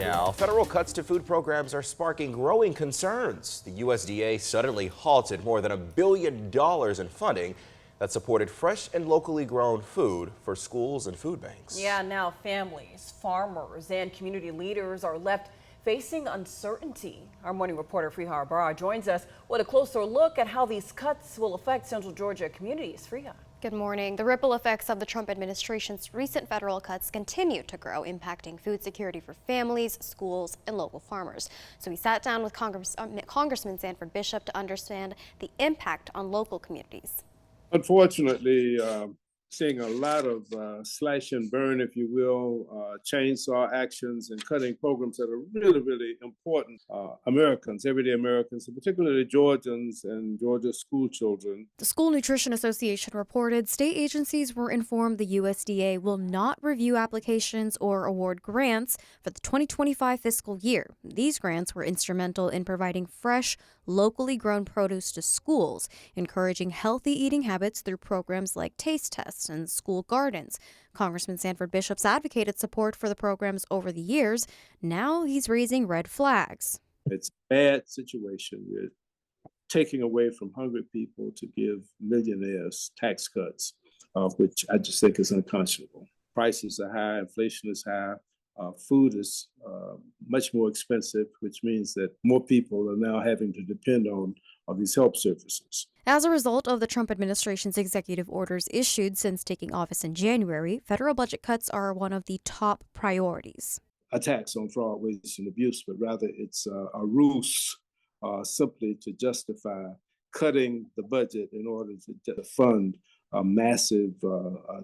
Now, federal cuts to food programs are sparking growing concerns. The USDA suddenly halted more than $1 billion in funding that supported fresh and locally grown food for schools and food banks. Yeah, now families, farmers, and community leaders are left facing uncertainty. Our morning reporter Freha Barra joins us with a closer look at how these cuts will affect Central Georgia communities. Freha. Good morning. The ripple effects of the Trump administration's recent federal cuts continue to grow, impacting food security for families, schools, and local farmers. So we sat down with Congressman Sanford Bishop to understand the impact on local communities. Unfortunately, seeing a lot of slash and burn, if you will, chainsaw actions and cutting programs that are really, really important. Americans, everyday Americans, and particularly Georgians and Georgia school children. The School Nutrition Association reported state agencies were informed the USDA will not review applications or award grants for the 2025 fiscal year. These grants were instrumental in providing fresh, locally grown produce to schools, encouraging healthy eating habits through programs like taste tests and school gardens. Congressman Sanford Bishop's advocated support for the programs over the years. Now he's raising red flags. It's a bad situation. We're taking away from hungry people to give millionaires tax cuts, which I just think is unconscionable. Prices are high, inflation is high. Food is much more expensive, which means that more people are now having to depend on these help services. As a result of the Trump administration's executive orders issued since taking office in January, federal budget cuts are one of the top priorities. Attacks on fraud, waste, and abuse, but rather it's a ruse simply to justify cutting the budget in order to fund massive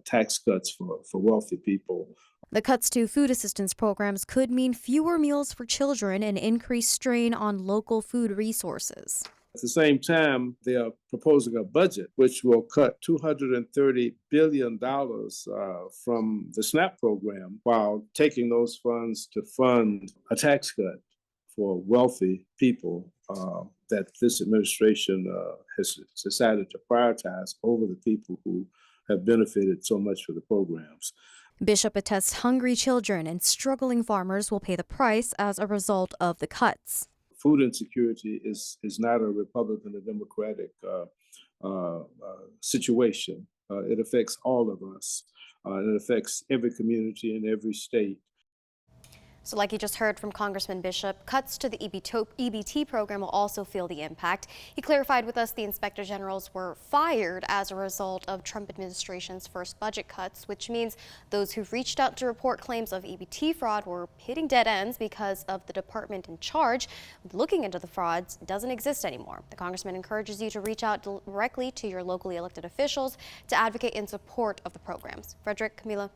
tax cuts for wealthy people. The cuts to food assistance programs could mean fewer meals for children and increased strain on local food resources. At the same time, they are proposing a budget which will cut $230 billion from the SNAP program while taking those funds to fund a tax cut for wealthy people that this administration has decided to prioritize over the people who have benefited so much from the programs. Bishop attests hungry children and struggling farmers will pay the price as a result of the cuts. Food insecurity is not a Republican or Democratic situation. It affects all of us. And it affects every community in every state. So like you just heard from Congressman Bishop, cuts to the EBT program will also feel the impact. He clarified with us the inspector generals were fired as a result of Trump administration's first budget cuts, which means those who've reached out to report claims of EBT fraud were hitting dead ends because of the department in charge looking into the frauds doesn't exist anymore. The congressman encourages you to reach out directly to your locally elected officials to advocate in support of the programs. Frederick, Camila.